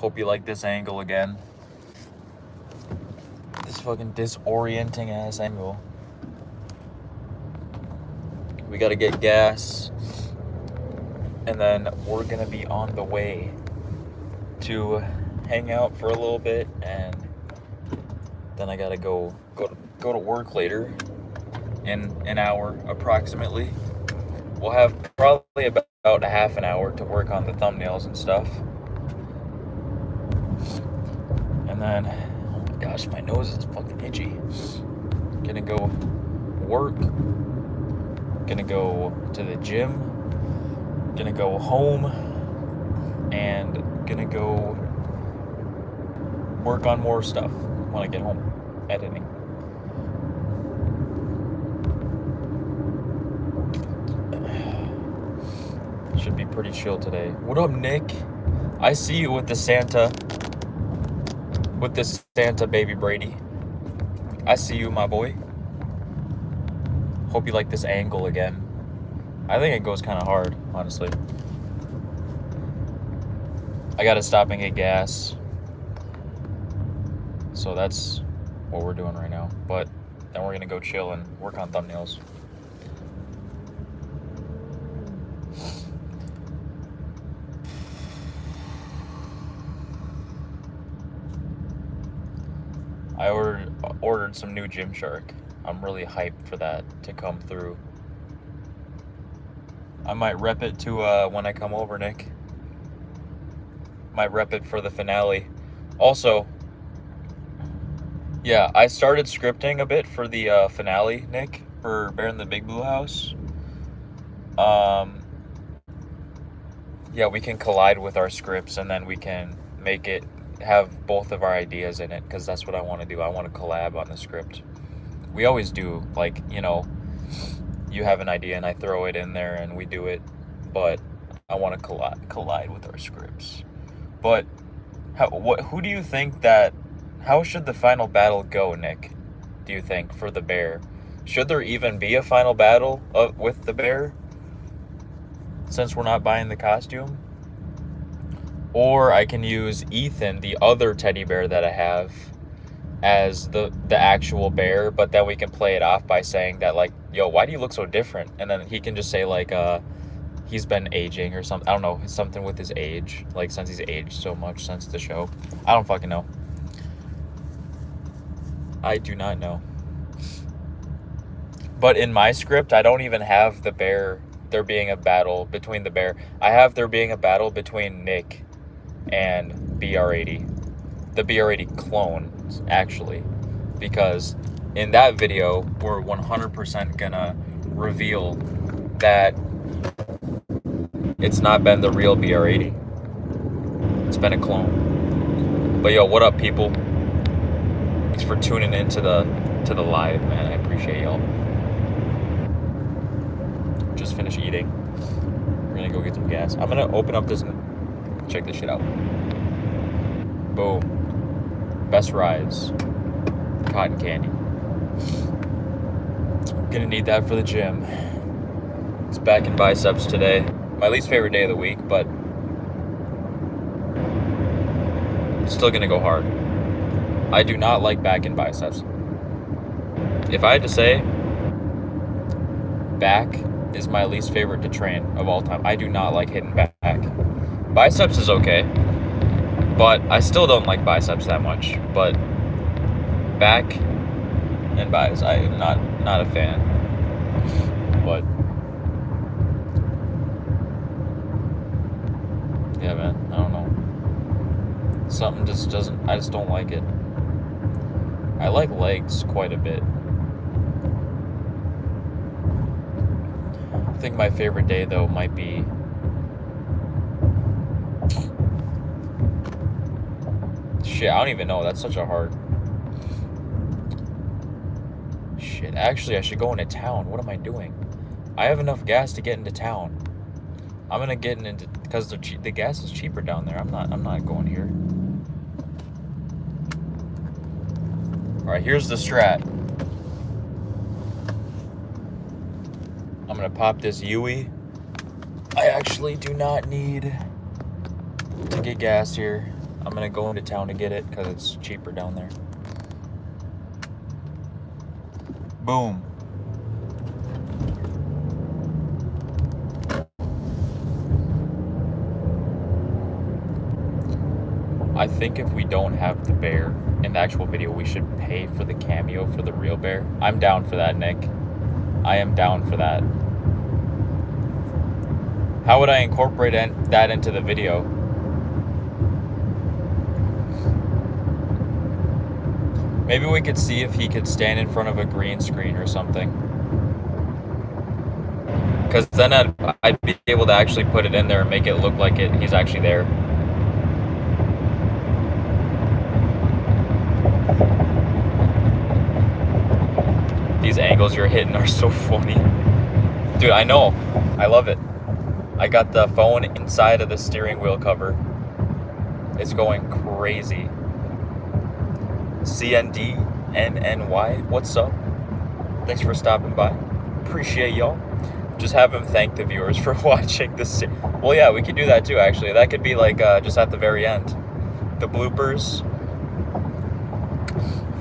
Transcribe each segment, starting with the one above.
Hope you like this angle again. This fucking disorienting ass angle. We gotta get gas. And then we're gonna be on the way to hang out for a little bit, and then I gotta go to work later in an hour approximately. We'll have probably about a half an hour to work on the thumbnails and stuff. And then, oh my gosh, my nose is fucking itchy. Gonna go work. Gonna go to the gym. Gonna go home. And gonna go work on more stuff when I get home. Editing. Should be pretty chill today. What up, Nick? I see you with the Santa. With this Santa baby Brady. I see you, my boy. Hope you like this angle again. I think it goes kind of hard, honestly. I gotta stop and get gas. So that's what we're doing right now. But then we're gonna go chill and work on thumbnails. I ordered some new Gymshark. I'm really hyped for that to come through. I might rep it to when I come over, Nick. Might rep it for the finale. Also, yeah, I started scripting a bit for the finale, Nick, for Bear in the Big Blue House. Yeah, we can collide with our scripts, and then we can make it have both of our ideas in it, because that's what I want to do. I want to collab on the script. We always do, like, you know, you have an idea and I throw it in there and we do it, but I want to collide with our scripts. But who do you think how should the final battle go, Nick? Do you think, for the bear? Should there even be a final battle with the bear, since we're not buying the costume? Or I can use Ethan, the other teddy bear that I have, as the actual bear, but then we can play it off by saying that, like, yo, why do you look so different? And then he can just say, like, he's been aging or something. I don't know, something with his age, like, since he's aged so much since the show. I don't fucking know. I do not know. But in my script, I don't even have the bear, there being a battle between the bear. I have there being a battle between Nick and BR80. The BR80 clone, actually. Because in that video, we're 100% gonna reveal that it's not been the real BR80. It's been a clone. But yo, what up, people? Thanks for tuning in to the live, man. I appreciate y'all. Just finished eating. We're gonna go get some gas. I'm gonna open up this and check this shit out. Boom. Best rides. Cotton candy. Gonna need that for the gym. It's back in biceps today. My least favorite day of the week, but it's still gonna go hard. I do not like back and biceps. If I had to say, back is my least favorite to train of all time. I do not like hitting back. Biceps is okay, but I still don't like biceps that much. But back and biceps, I am not a fan. But yeah, man, I don't know. Something just doesn't. I just don't like it. I like legs quite a bit. I think my favorite day, though, might be shit, I don't even know. That's such a hard shit. Actually, I should go into town. What am I doing? I have enough gas to get into town. I'm gonna get into, because the gas is cheaper down there. I'm not going here. All right, here's the strat. I'm gonna pop this Yui. I actually do not need to get gas here. I'm gonna go into town to get it because it's cheaper down there. Boom. I think if we don't have the bear in the actual video, we should pay for the cameo for the real bear. I'm down for that, Nick. I am down for that. How would I incorporate that into the video? Maybe we could see if he could stand in front of a green screen or something. Because then I'd be able to actually put it in there and make it look like he's actually there. These angles you're hitting are so funny. Dude, I know. I love it. I got the phone inside of the steering wheel cover. It's going crazy. CNDNNY, what's up? Thanks for stopping by. Appreciate y'all. Just have him thank the viewers for watching this. Well, yeah, we could do that too, actually. That could be like just at the very end. The bloopers.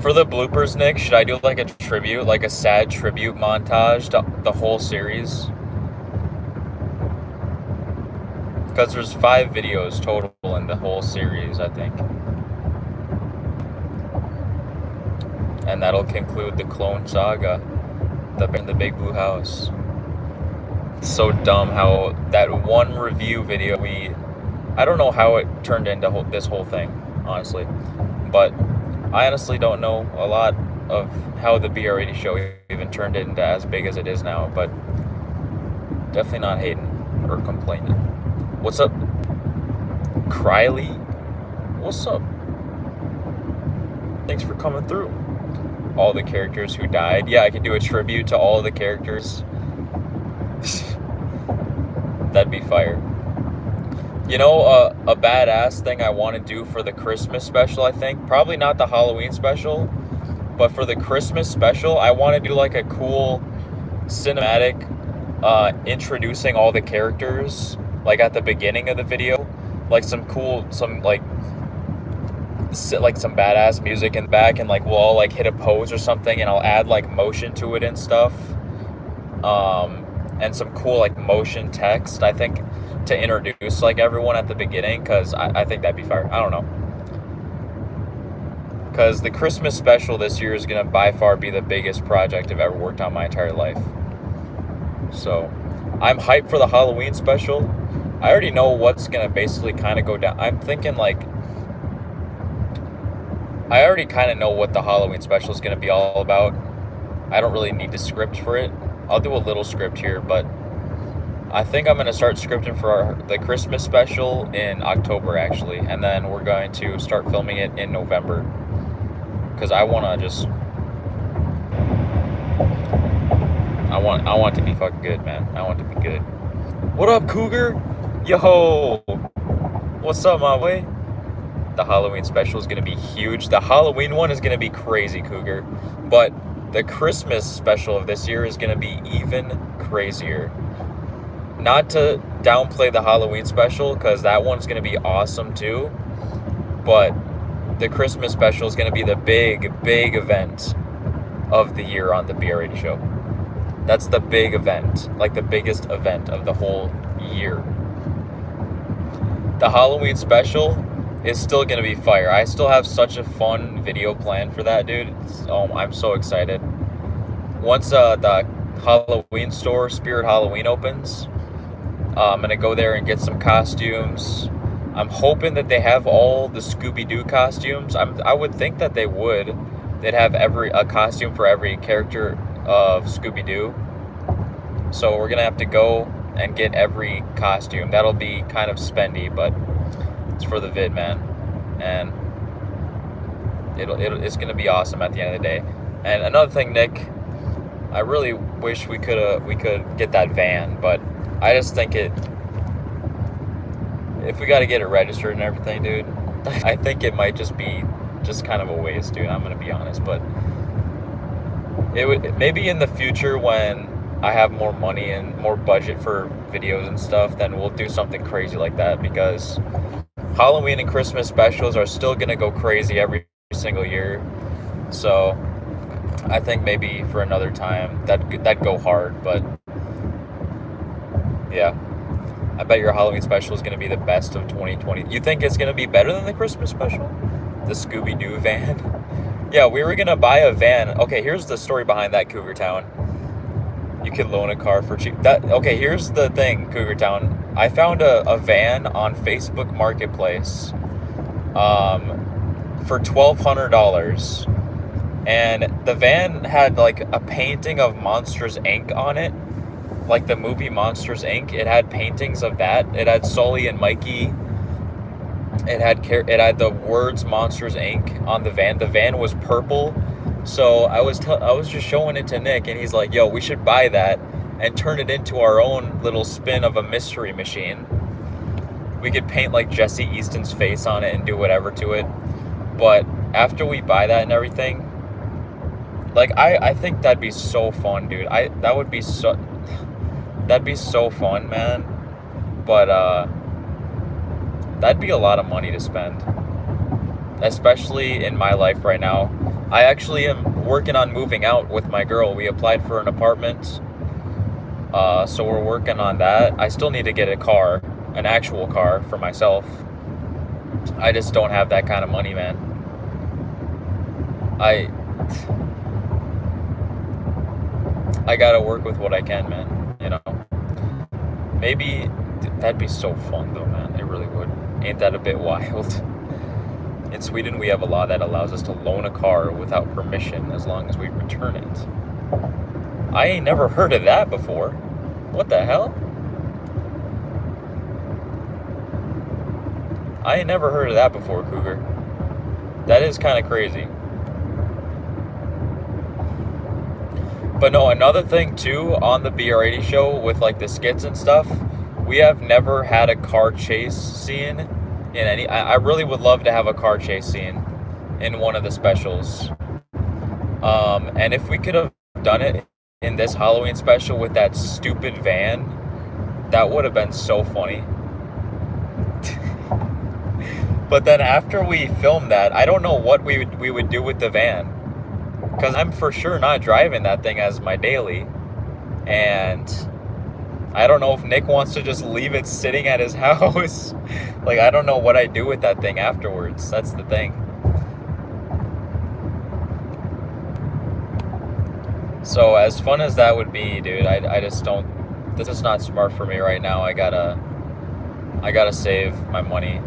For the bloopers, Nick, should I do like a tribute, like a sad tribute montage to the whole series? Because there's 5 videos total in the whole series, I think. And that'll conclude the Clone Saga, the Big Blue House. It's so dumb how that one review video I don't know how it turned into this whole thing, honestly. But I honestly don't know a lot of how the BR80 show even turned it into as big as it is now, but definitely not hating or complaining. What's up, Krylie? What's up? Thanks for coming through. All the characters who died. Yeah, I could do a tribute to all the characters. That'd be fire. You know, a badass thing I want to do for the Christmas special, I think. Probably not the Halloween special, but for the Christmas special, I want to do like a cool cinematic introducing all the characters, like at the beginning of the video. Like some badass music in the back, and like we'll all like hit a pose or something, and I'll add like motion to it and stuff. And some cool like motion text, I think, to introduce like everyone at the beginning, because I think that'd be fire. I don't know. Because the Christmas special this year is going to by far be the biggest project I've ever worked on my entire life. So I'm hyped for the Halloween special. I already know what's going to basically kind of go down. I'm thinking like, I already kind of know what the Halloween special is going to be all about. I don't really need to script for it. I'll do a little script here, but I think I'm going to start scripting for the Christmas special in October, actually. And then we're going to start filming it in November. Because I want to just... I want it to be fucking good, man. I want it to be good. What up, Cougar? Yo! What's up, my boy? The Halloween special is going to be huge. The Halloween one is going to be crazy, Cougar. But the Christmas special of this year is going to be even crazier. Not to downplay the Halloween special, because that one's going to be awesome too. But the Christmas special is going to be the big event of the year on the BR80 show. That's the big event. Like the biggest event of the whole year. The Halloween special is still going to be fire. I still have such a fun video planned for that, dude. I'm so excited. Once the Halloween store, Spirit Halloween, opens, I'm going to go there and get some costumes. I'm hoping that they have all the Scooby-Doo costumes. I would think that they would. They'd have a costume for every character of Scooby-Doo. So we're going to have to go and get every costume. That'll be kind of spendy, but it's for the vid, man. And it's going to be awesome at the end of the day. And another thing, Nick, I really wish we could get that van, but I just think if we got to get it registered and everything, dude, I think it might just be kind of a waste, dude. I'm going to be honest, but it would maybe in the future when I have more money and more budget for videos and stuff, then we'll do something crazy like that, because Halloween and Christmas specials are still gonna go crazy every single year. So I think maybe for another time that'd go hard, but yeah. I bet your Halloween special is gonna be the best of 2020. You think it's gonna be better than the Christmas special? The Scooby-Doo van? Yeah, we were gonna buy a van. Okay, here's the story behind that, Cougar Town. You can loan a car for cheap. Okay, here's the thing, Cougar Town. I found a van on Facebook Marketplace for $1,200. And the van had like a painting of Monsters Inc. on it. Like the movie Monsters Inc. It had paintings of that. It had Sully and Mikey. It had the words Monsters Inc. on the van. The van was purple. So I was just showing it to Nick, and he's like, "Yo, we should buy that and turn it into our own little spin of a mystery machine. We could paint like Jesse Easton's face on it and do whatever to it." But after we buy that and everything, like I think that'd be so fun, dude. That'd be so fun, man. But that'd be a lot of money to spend, especially in my life right now. I actually am working on moving out with my girl. We applied for an apartment, so we're working on that. I still need to get a car, an actual car for myself. I just don't have that kind of money, man. I gotta work with what I can, man, you know? Maybe, that'd be so fun though, man. It really would. Ain't that a bit wild? In Sweden, we have a law that allows us to loan a car without permission as long as we return it. I ain't never heard of that before. What the hell? I ain't never heard of that before, Cougar. That is kind of crazy. But no, another thing too on the BR80 show with like the skits and stuff, we have never had a car chase scene in any. I really would love to have a car chase scene in one of the specials. And if we could have done it in this Halloween special with that stupid van, that would have been so funny. But then after we filmed that, I don't know what we would do with the van, because I'm for sure not driving that thing as my daily, and I don't know if Nick wants to just leave it sitting at his house. Like, I don't know what I do with that thing afterwards. That's the thing. So as fun as that would be, dude, I just don't. This is not smart for me right now. I gotta save my money.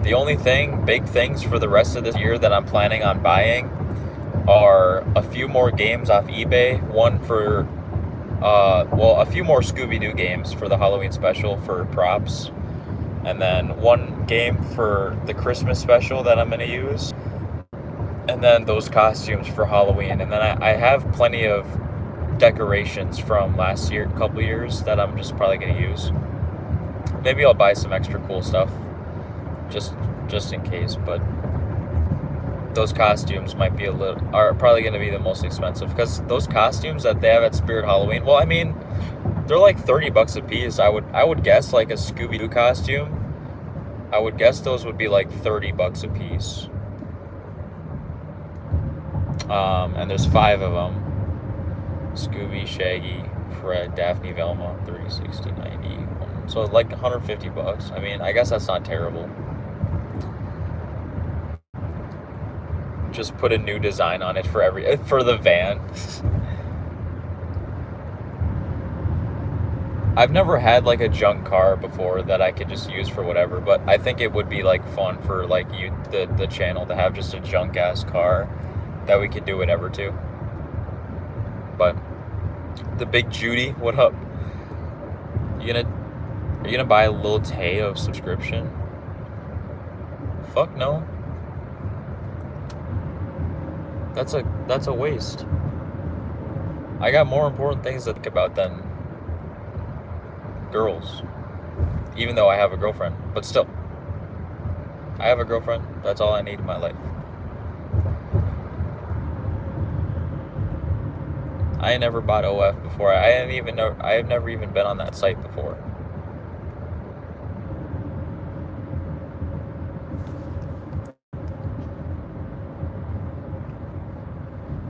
The only big things for the rest of this year that I'm planning on buying are a few more games off eBay. One for, a few more Scooby-Doo games for the Halloween special for props. And then one game for the Christmas special that I'm going to use. And then those costumes for Halloween. And then I have plenty of decorations from last year, couple years, that I'm just probably going to use. Maybe I'll buy some extra cool stuff. Just in case, but those costumes are probably going to be the most expensive, because those costumes that they have at Spirit Halloween, well, I mean, they're like $30 a piece. I would guess like a Scooby-Doo costume, I would guess those would be like $30 a piece. And there's 5 of them: Scooby, Shaggy, Fred, Daphne, Velma, 30, 60, 90. So like $150. I mean, I guess that's not terrible. Just put a new design on it for the van. I've never had like a junk car before that I could just use for whatever, but I think it would be like fun for like the channel to have just a junk ass car that we could do whatever to. But the Big Judy, what up? Are you gonna buy a Lil Teo subscription? Fuck no. That's a waste. I got more important things to think about than girls. Even though I have a girlfriend, but still, I have a girlfriend. That's all I need in my life. I ain't never bought OF before. I have never even been on that site before.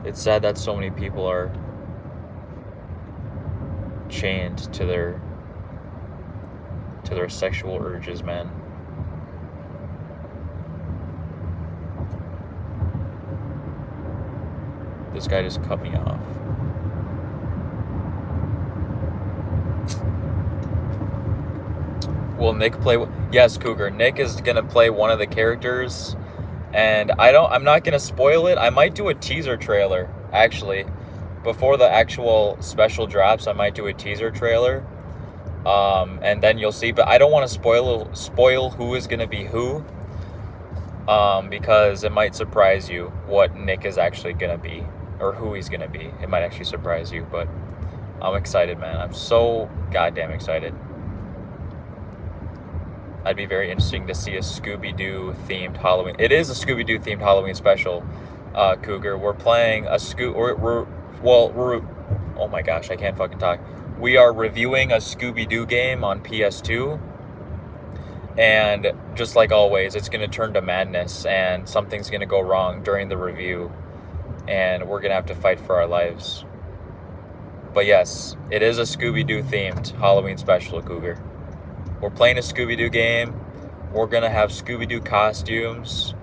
It's sad that so many people are chained to their sexual urges, man. This guy just cut me off. Will Nick play? Yes, Cougar. Nick is gonna play one of the characters, and I'm not gonna spoil it. I might do a teaser trailer, actually. Before the actual special drops, I might do a teaser trailer. And then you'll see, but I don't want to spoil who is gonna be who. Because it might surprise you what Nick is actually gonna be, or who he's gonna be. It might actually surprise you, but I'm excited, man. I'm so goddamn excited. I'd be very interesting to see a Scooby-Doo themed Halloween. It is a Scooby-Doo themed Halloween special, Cougar. We're playing a oh my gosh, I can't fucking talk. We are reviewing a Scooby-Doo game on PS2. And just like always, it's going to turn to madness, and something's going to go wrong during the review, and we're going to have to fight for our lives. But yes, it is a Scooby-Doo themed Halloween special, Cougar. We're playing a Scooby-Doo game. We're going to have Scooby-Doo costumes.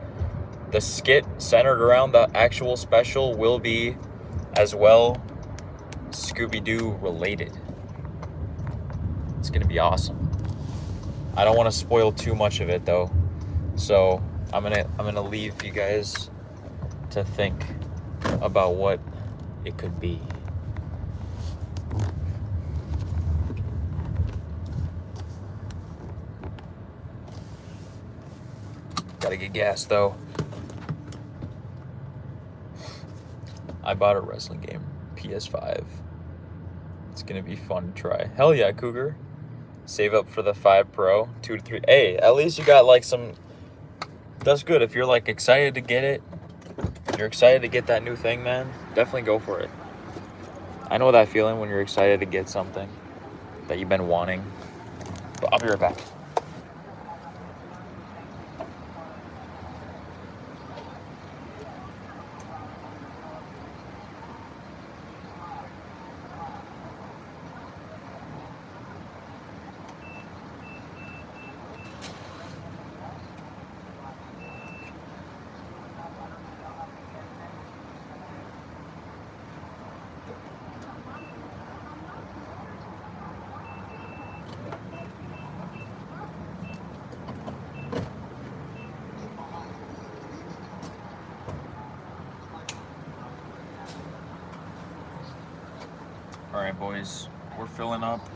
The skit centered around the actual special will be, as well, Scooby-Doo related. It's going to be awesome. I don't want to spoil too much of it, though. So I'm gonna leave you guys to think about what it could be. Gotta get gas, though. I bought a wrestling game, PS5. It's gonna be fun to try. Hell yeah, Cougar. Save up for the 5 Pro, 2 to 3. Hey, at least you got like some. That's good. If you're like excited to get it, you're excited to get that new thing, man, definitely go for it. I know that feeling when you're excited to get something that you've been wanting. But I'll be right back. All right, boys, we're filling up.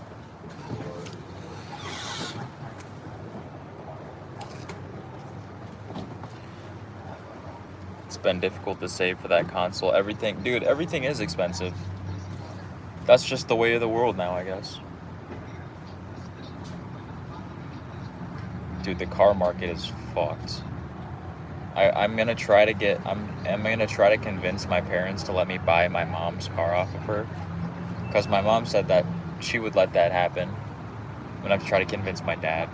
It's been difficult to save for that console. Everything is expensive. That's just the way of the world now, I guess. Dude, the car market is fucked. I'm gonna try to convince my parents to let me buy my mom's car off of her. Because my mom said that she would let that happen. I'm gonna have to try to convince my dad.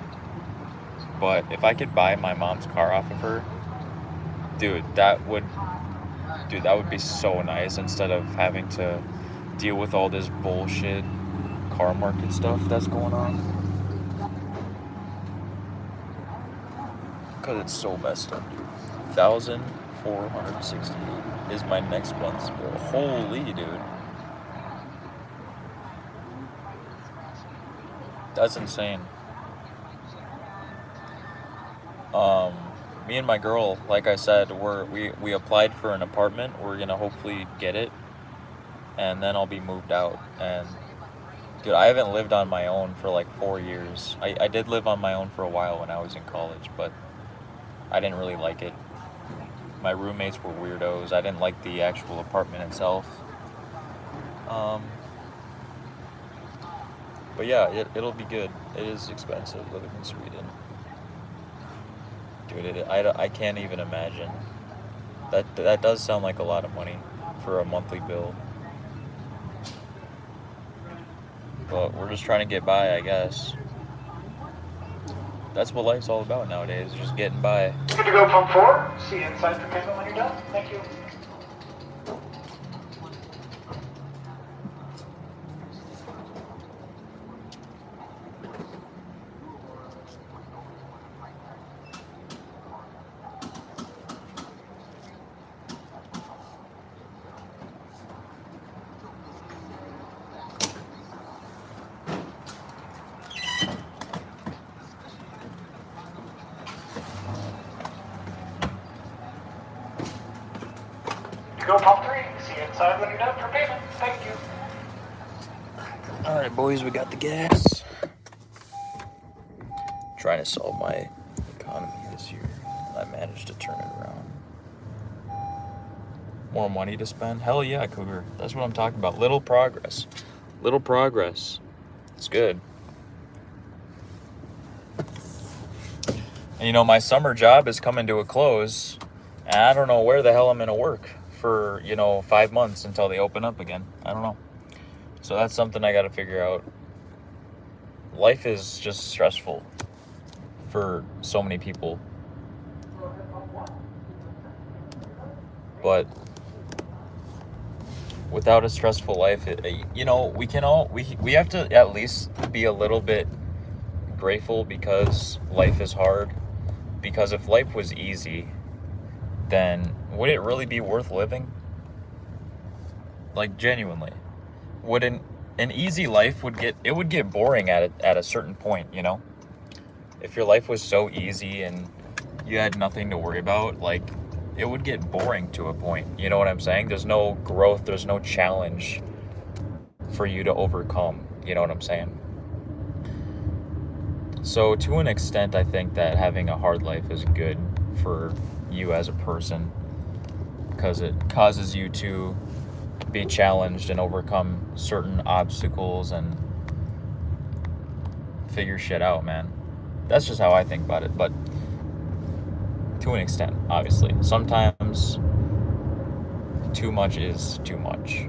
But if I could buy my mom's car off of her, dude, that would be so nice, instead of having to deal with all this bullshit car market stuff that's going on. Because it's so messed up, dude. 1,460 is my next month's bill. Holy, dude. That's insane. Me and my girl, like I said, we applied for an apartment. We're gonna hopefully get it, and then I'll be moved out. And dude, I haven't lived on my own for like 4 years. I did live on my own for a while when I was in college, but I didn't really like it. My roommates were weirdos. I didn't like the actual apartment itself. But yeah, it'll be good. It is expensive living in Sweden. Dude, I can't even imagine. That does sound like a lot of money for a monthly bill. But we're just trying to get by, I guess. That's what life's all about nowadays, just getting by. Good to go, pump 4. See you inside for payment when you're done. Thank you. go pump 3. See you inside when you're done for payment. Thank you. All right, boys, we got the gas. Trying to solve my economy this year. I managed to turn it around. More money to spend? Hell yeah, Cougar. That's what I'm talking about. Little progress. Little progress. It's good. And you know, my summer job is coming to a close, and I don't know where the hell I'm going to work for, 5 months until they open up again. I don't know. So that's something I got to figure out. Life is just stressful for so many people. But without a stressful life, we have to at least be a little bit grateful because life is hard. Because if life was easy, then would it really be worth living? Like, genuinely. Would an easy life would get boring at a certain point, If your life was so easy and you had nothing to worry about, like, it would get boring to a point. You know what I'm saying? There's no growth, there's no challenge for you to overcome. You know what I'm saying? So to an extent, I think that having a hard life is good for you as a person because it causes you to be challenged and overcome certain obstacles and figure shit out, man. That's just how I think about it, but to an extent, obviously. Sometimes too much is too much.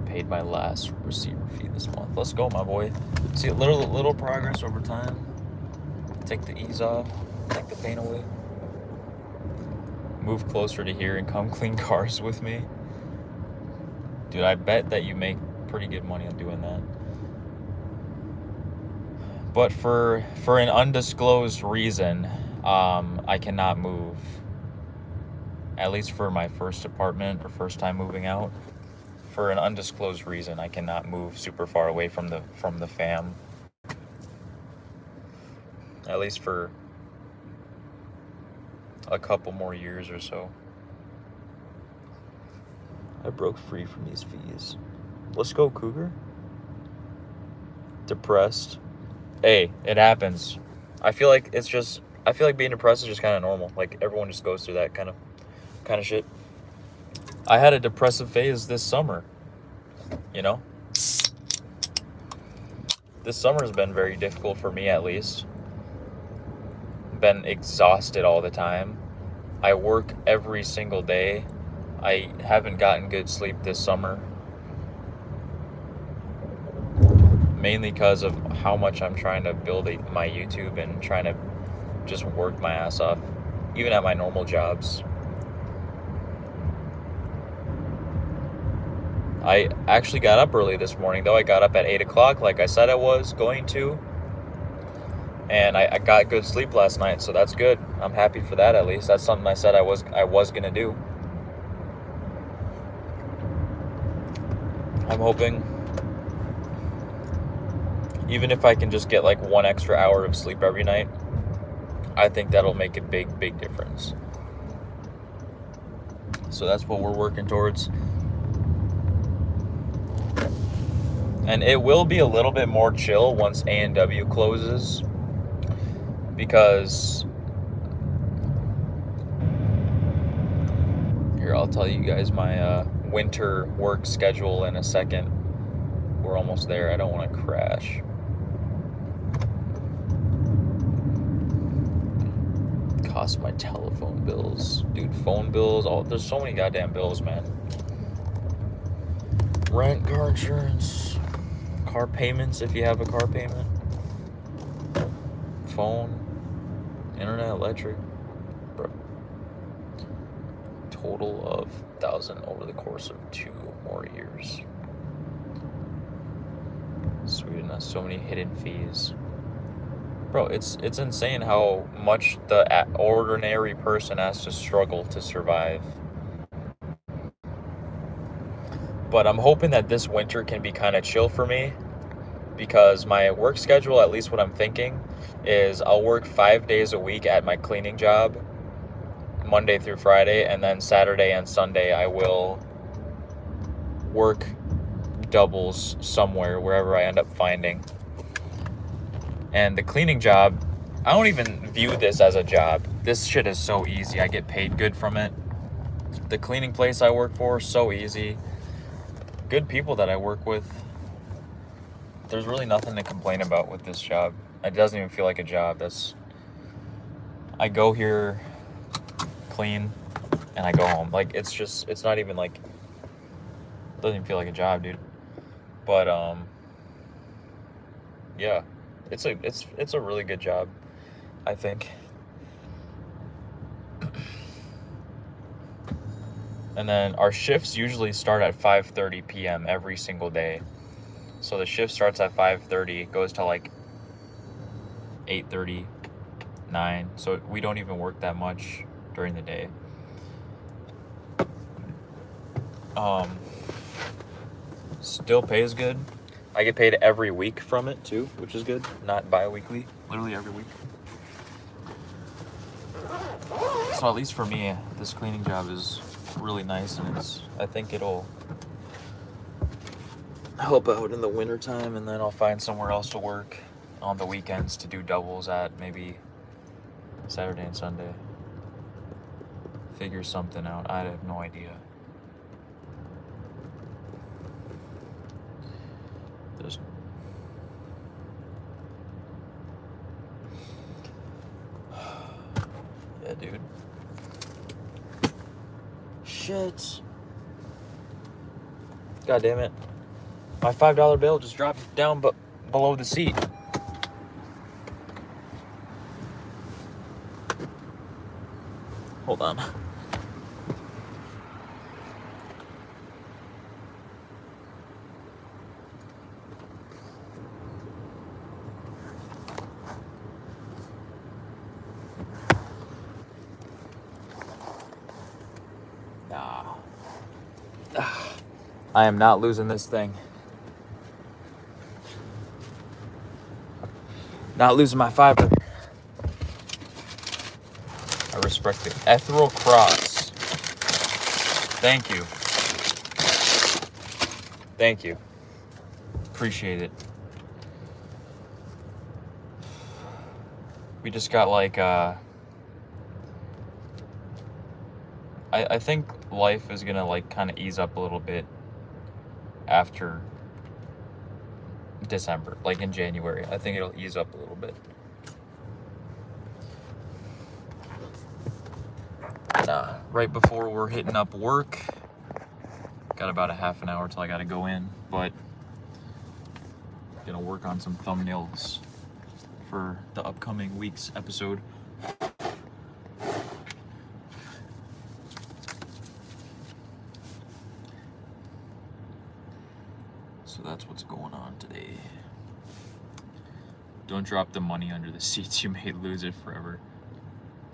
Paid my last receiver fee this month. Let's go, my boy. See a little progress over time. Take the ease off. Take the pain away. Move closer to here and come clean cars with me. Dude, I bet that you make pretty good money on doing that. But for an undisclosed reason, I cannot move. At least for my first apartment or first time moving out. For an undisclosed reason, I cannot move super far away from the fam. At least for a couple more years or so. I broke free from these fees. Let's go, Cougar. Depressed. Hey, it happens. I feel like being depressed is just kind of normal. Like, everyone just goes through that kind of shit. I had a depressive phase this summer. This summer has been very difficult for me, at least. Been exhausted all the time. I work every single day. I haven't gotten good sleep this summer. Mainly because of how much I'm trying to build my YouTube and trying to just work my ass off, even at my normal jobs. I actually got up early this morning, though. I got up at 8 o'clock like I said I was going to. And I got good sleep last night, so that's good. I'm happy for that, at least. That's something I said I was going to do. I'm hoping, even if I can just get like 1 extra hour of sleep every night, I think that'll make a big, big difference. So that's what we're working towards. And it will be a little bit more chill once A&W closes, because here, I'll tell you guys my winter work schedule in a second. We're almost there. I don't want to crash. Cost my telephone bills. Dude, phone bills. There's so many goddamn bills, man. Rent, car insurance, car payments if you have a car payment, phone, internet, electric. Bro. Total of 1,000 over the course of 2 more years. Sweden has so many hidden fees. Bro, it's insane how much the ordinary person has to struggle to survive. But I'm hoping that this winter can be kind of chill for me, because my work schedule, at least what I'm thinking, is I'll work 5 days a week at my cleaning job, Monday through Friday, and then Saturday and Sunday I will work doubles somewhere, wherever I end up finding. And the cleaning job, I don't even view this as a job. This shit is so easy. I get paid good from it. The cleaning place I work for, so easy. Good people that I work with. There's really nothing to complain about with this job. It doesn't even feel like a job. I go here, clean, and I go home. Like, it's not even like, it doesn't even feel like a job, dude. But yeah, it's a really good job, I think. And then our shifts usually start at 5:30 p.m. every single day. So the shift starts at 5:30, goes to like 8:30, 9. So we don't even work that much during the day. Still pays good. I get paid every week from it too, which is good. Not bi-weekly, literally every week. So at least for me, this cleaning job is really nice, and I think it'll help out in the winter time, and then I'll find somewhere else to work on the weekends to do doubles at, maybe Saturday and Sunday. Figure something out. I have no idea. Yeah, dude. Shit. God damn it. My $5 bill just dropped down below the seat. Hold on. I am not losing this thing. Not losing my fiber. I respect it. Ethereal Cross. Thank you. Thank you. Appreciate it. We just got like I think life is gonna like kind of ease up a little bit after December, like in January. I think it'll ease up a little bit. Right before we're hitting up work, got about a half an hour till I gotta go in, but gonna work on some thumbnails for the upcoming week's episode. So that's what's going on today. Don't drop the money under the seats. You may lose it forever.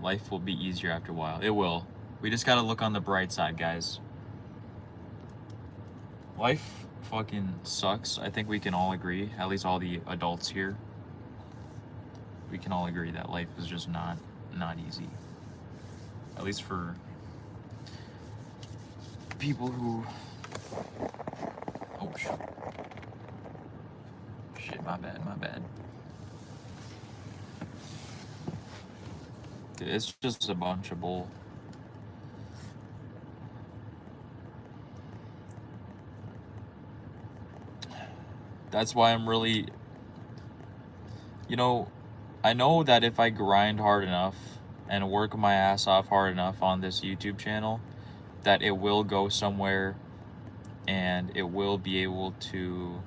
Life will be easier after a while. It will. We just gotta look on the bright side, guys. Life fucking sucks. I think we can all agree, at least all the adults here. We can all agree that life is just not easy. At least for people who... Oh, shit. Shit, my bad. It's just a bunch of bull. That's why I'm really... You know, I know that if I grind hard enough and work my ass off hard enough on this YouTube channel, that it will go somewhere and it will be able to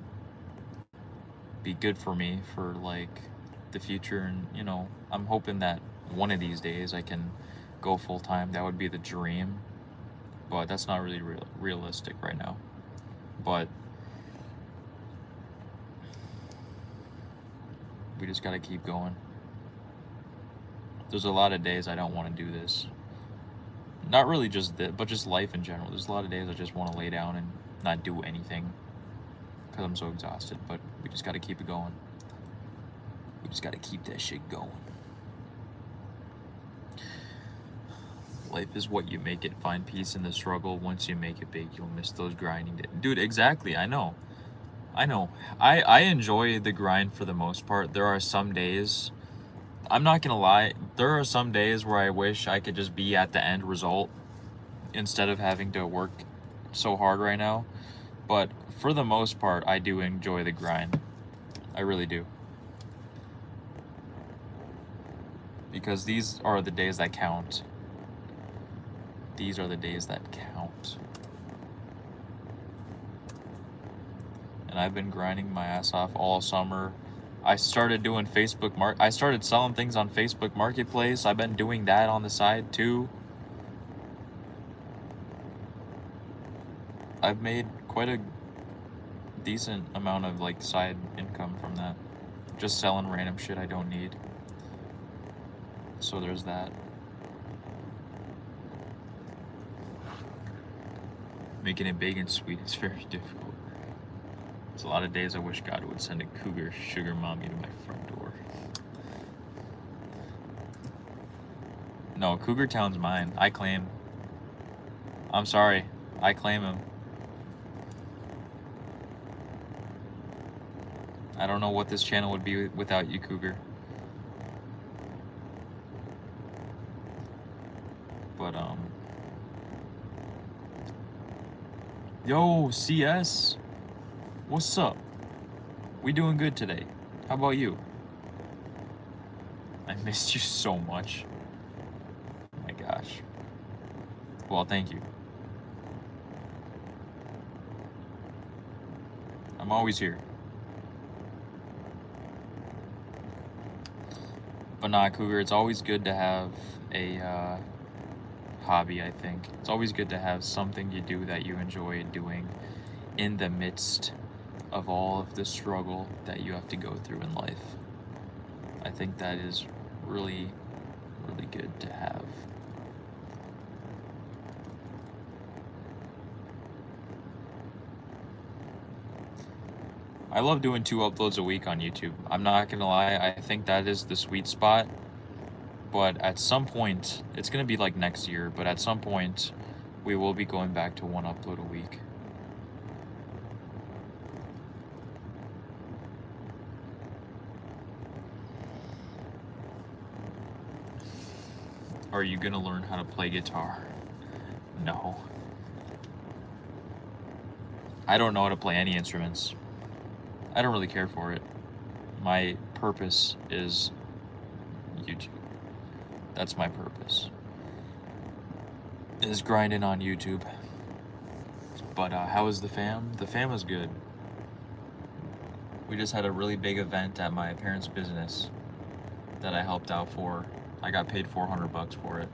be good for me for like the future. And you know, I'm hoping that one of these days I can go full-time. That would be the dream, but that's not really realistic right now. But we just gotta keep going. There's a lot of days I don't want to do this. Not really just this, but just life in general. There's a lot of days I just want to lay down and not do anything, because I'm so exhausted, but we just got to keep it going. We just got to keep that shit going. Life is what you make it. Find peace in the struggle. Once you make it big, you'll miss those grinding days. Dude, exactly. I know. I enjoy the grind for the most part. There are some days, I'm not gonna lie, there are some days where I wish I could just be at the end result instead of having to work so hard right now. But for the most part, I do enjoy the grind. I really do. Because these are the days that count. These are the days that count. And I've been grinding my ass off all summer. I started doing I started selling things on Facebook Marketplace. I've been doing that on the side too. I've made quite a decent amount of like side income from that. Just selling random shit I don't need. So there's that. Making it big and sweet is very difficult. There's a lot of days I wish God would send a cougar sugar mommy to my front door. No, Cougar Town's mine. I claim. I'm sorry. I claim him. I don't know what this channel would be without you, Cougar. But, yo, CS. What's up? We doing good today. How about you? I missed you so much. Oh my gosh. Well, thank you. I'm always here. But nah, Cougar, it's always good to have a hobby, I think. It's always good to have something you do that you enjoy doing in the midst of all of the struggle that you have to go through in life. I think that is really, really good to have. I love doing 2 uploads a week on YouTube. I'm not gonna lie, I think that is the sweet spot. But at some point, it's gonna be like next year, but at some point, we will be going back to 1 upload a week. Are you gonna learn how to play guitar? No. I don't know how to play any instruments. I don't really care for it. My purpose is YouTube. That's my purpose. Is grinding on YouTube. But how is the fam? The fam is good. We just had a really big event at my parents' business that I helped out for. I got paid $400 for it,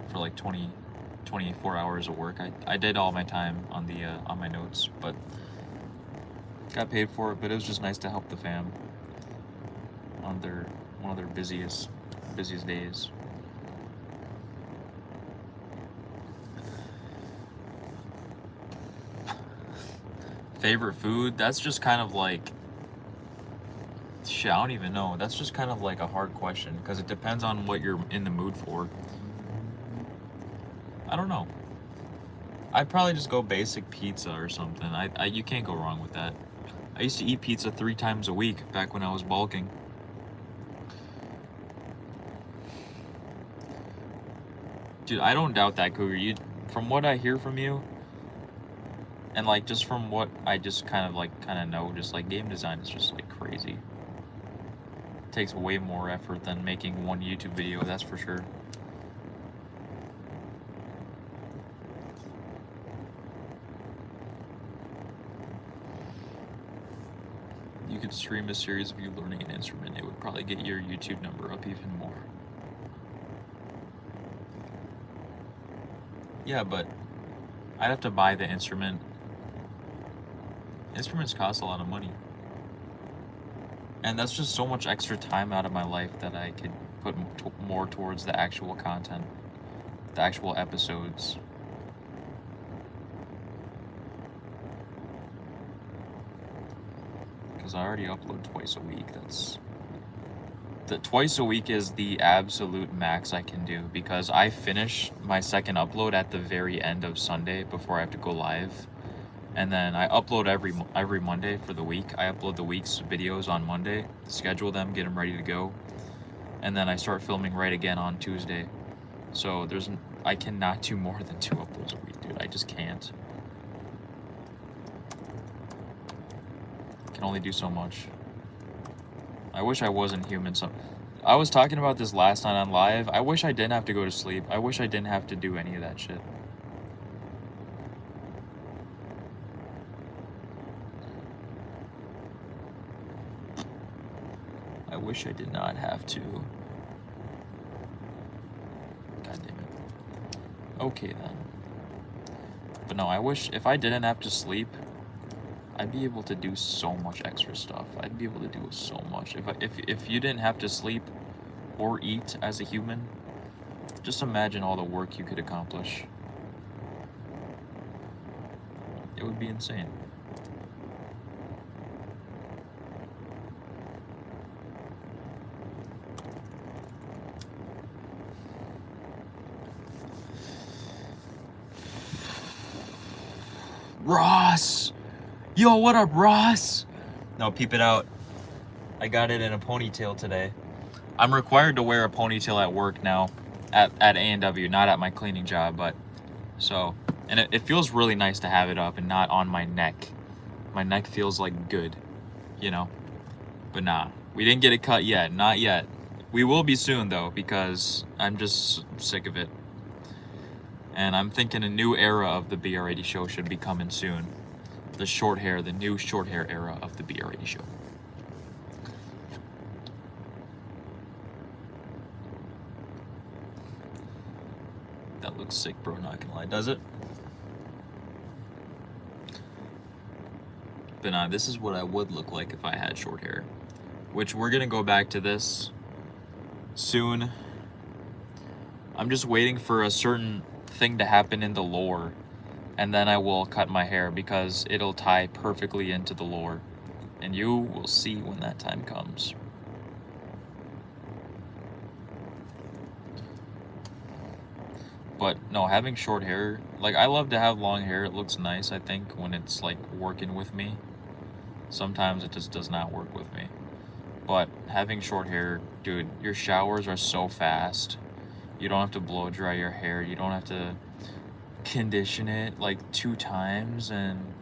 for like 24 hours of work. I did all my time on the on my notes, but got paid for it. But it was just nice to help the fam on one of their busiest days. Favorite food? That's just kind of like, shit, I don't even know. That's just kind of like a hard question because it depends on what you're in the mood for. I don't know. I'd probably just go basic pizza or something. You can't go wrong with that. I used to eat pizza 3 times a week back when I was bulking. Dude, I don't doubt that, Cougar. From what I hear from you, and like just from what I just kind of know, just like game design is just like crazy. It takes way more effort than making 1 YouTube video, that's for sure. You could stream a series of you learning an instrument. It would probably get your YouTube number up even more. Yeah, but I'd have to buy the instrument. Instruments cost a lot of money. And that's just so much extra time out of my life that I could put more towards the actual content, the actual episodes. because I already upload twice a week. Twice a week is the absolute max I can do, because I finish my second upload at the very end of Sunday before I have to go live. And then I upload every Monday for the week. I upload the week's videos on Monday, schedule them, get them ready to go. And then I start filming right again on Tuesday. So I cannot do more than 2 uploads a week, dude. I just can't. I can only do so much. I wish I wasn't human. So I was talking about this last night on live. I wish I didn't have to go to sleep. I wish I didn't have to do any of that shit. I wish I did not have to. God damn it. Okay then. But no, I wish if I didn't have to sleep, I'd be able to do so much extra stuff. I'd be able to do so much. If you didn't have to sleep or eat as a human, just imagine all the work you could accomplish. It would be insane. Ross! Yo, what up, Ross? No, peep it out. I got it in a ponytail today. I'm required to wear a ponytail at work now, at A&W, not at my cleaning job, but so, and it feels really nice to have it up and not on my neck. My neck feels like good, you know? But nah, we didn't get it cut yet, not yet. We will be soon though, because I'm just sick of it. And I'm thinking a new era of the BR80 show should be coming soon. The new short hair era of the BR80 show. That looks sick, bro, not gonna lie. Does it? But nah, this is what I would look like if I had short hair. Which we're gonna go back to this soon. I'm just waiting for a certain thing to happen in the lore, and then I will cut my hair, because it'll tie perfectly into the lore, and you will see when that time comes. But no, having short hair, like, I love to have long hair. It looks nice, I think, when it's like working with me. Sometimes it just does not work with me. But having short hair, dude, your showers are so fast. You don't have to blow dry your hair. You don't have to condition it like 2 times and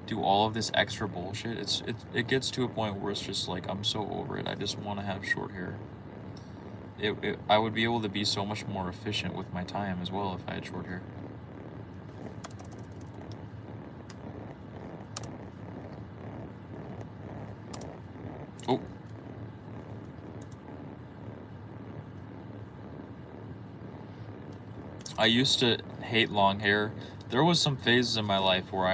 do all of this extra bullshit. It gets to a point where it's just like, I'm so over it. I just want to have short hair. I would be able to be so much more efficient with my time as well if I had short hair. Oh. I used to hate long hair. There was some phases in my life where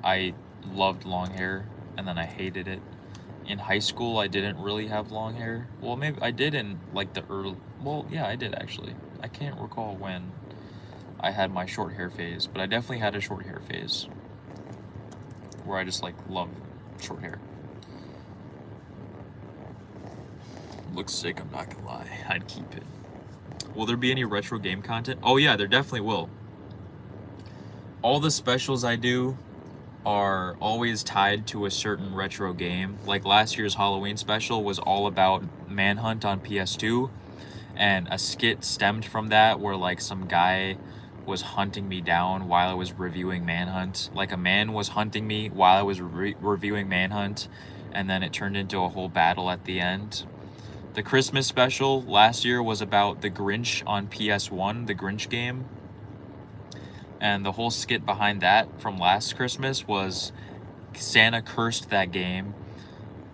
I loved long hair, and then I hated it. In high school, I didn't really have long hair. Well, maybe I did in like the early, well, yeah, I did actually. I can't recall when I had my short hair phase, but I definitely had a short hair phase where I just like love short hair. Looks sick, I'm not gonna lie. I'd keep it. Will there be any retro game content? Oh yeah, there definitely will. All the specials I do are always tied to a certain retro game. Like last year's Halloween special was all about Manhunt on PS2, and a skit stemmed from that where like some guy was hunting me down while I was reviewing Manhunt. Like a man was hunting me while I was reviewing Manhunt, and then it turned into a whole battle at the end. The Christmas special last year was about the Grinch on PS1, the Grinch game. And the whole skit behind that from last Christmas was Santa cursed that game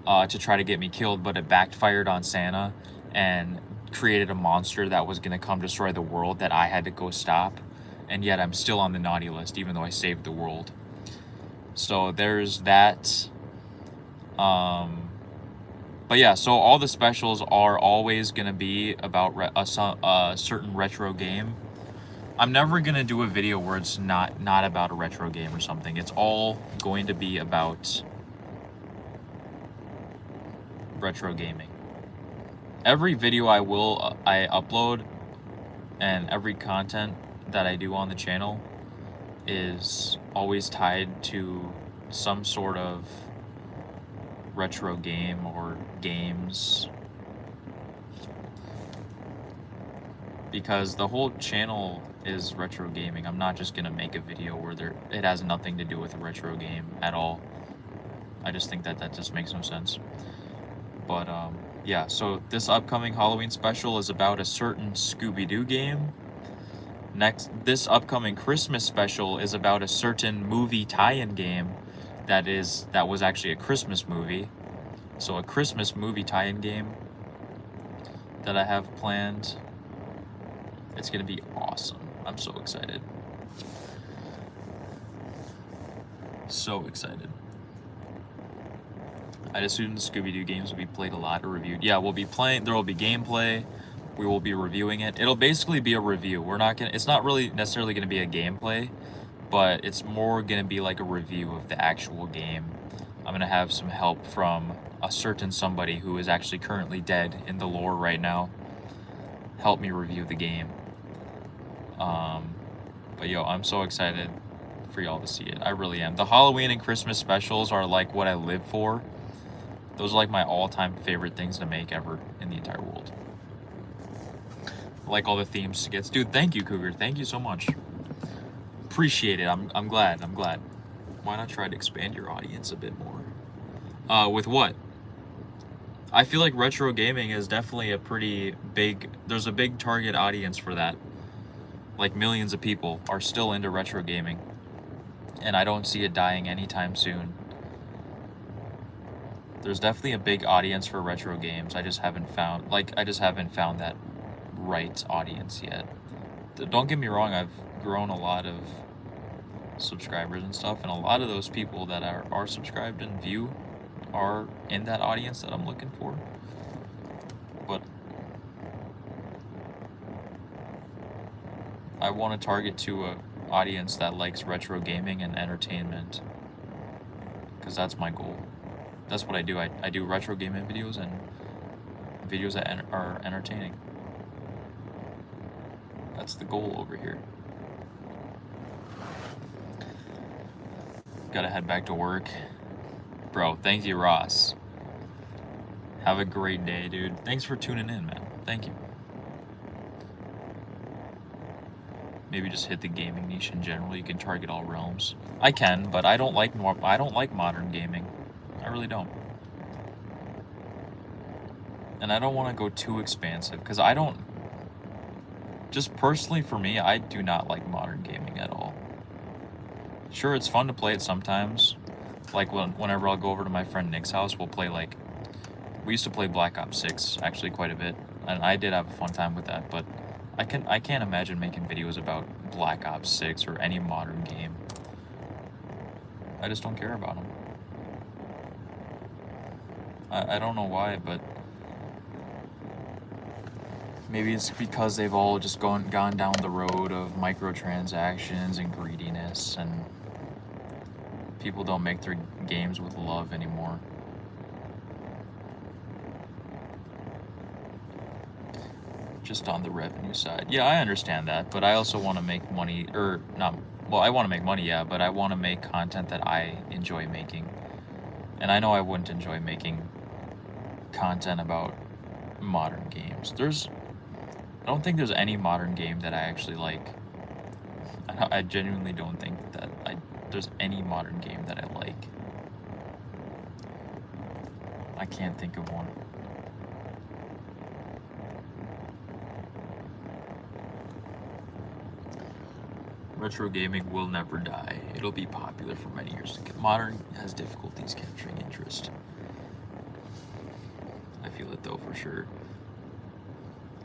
to try to get me killed, but it backfired on Santa and created a monster that was going to come destroy the world that I had to go stop. And yet I'm still on the naughty list, even though I saved the world. So there's that. But yeah, so all the specials are always going to be about a certain retro game. I'm never going to do a video where it's not about a retro game or something. It's all going to be about retro gaming. Every video I upload and every content that I do on the channel is always tied to some sort of retro game or games, because the whole channel is retro gaming. I'm not just gonna make a video where it has nothing to do with a retro game at all. I just think that just makes no sense. But yeah, so this upcoming Halloween special is about a certain Scooby-Doo game. This upcoming Christmas special is about a certain movie tie-in game that was actually a Christmas movie. So a Christmas movie tie-in game that I have planned. It's gonna be awesome. I'm so excited. So excited. I'd assume the Scooby-Doo games will be played a lot or reviewed. Yeah, we'll be playing, there will be gameplay. We will be reviewing it. It'll basically be a review. It's not really necessarily gonna be a gameplay, but it's more gonna be like a review of the actual game. I'm gonna have some help from a certain somebody who is actually currently dead in the lore right now. Help me review the game. But yo, I'm so excited for y'all to see it. I really am. The Halloween and Christmas specials are like what I live for. Those are like my all-time favorite things to make ever in the entire world. I like all the themes to get. Dude, thank you, Cougar. Thank you so much. Appreciate it. I'm glad. Why not try to expand your audience a bit more? With what? I feel like retro gaming is definitely there's a big target audience for that. Like millions of people are still into retro gaming. And I don't see it dying anytime soon. There's definitely a big audience for retro games. I just haven't found that right audience yet. Don't get me wrong, I've grown a lot of subscribers and stuff, and a lot of those people that are subscribed and view are in that audience that I'm looking for. But I want to target to a audience that likes retro gaming and entertainment, because that's my goal. That's what I do. I do retro gaming videos and videos that are entertaining. That's the goal over here. Gotta head back to work. Bro, thank you, Ross. Have a great day, dude. Thanks for tuning in, man. Thank you. Maybe just hit the gaming niche in general. You can target all realms. I can, but I don't like modern gaming. I really don't. And I don't want to go too expansive, because just personally for me, I do not like modern gaming at all. Sure, it's fun to play it sometimes. Like whenever I'll go over to my friend Nick's house, we used to play Black Ops 6 actually quite a bit, and I did have a fun time with that, but I can't imagine making videos about Black Ops 6 or any modern game. I just don't care about them. I don't know why, but maybe it's because they've all just gone down the road of microtransactions and greediness, and people don't make their games with love anymore. Just on the revenue side. Yeah, I understand that, but I also want to make money, I want to make money, yeah, but I want to make content that I enjoy making. And I know I wouldn't enjoy making content about modern games. I don't think there's any modern game that I actually like. I genuinely don't think that there's any modern game that I like. I can't think of one. Retro gaming will never die. It'll be popular for many years to come. Modern has difficulties capturing interest. I feel it though, for sure.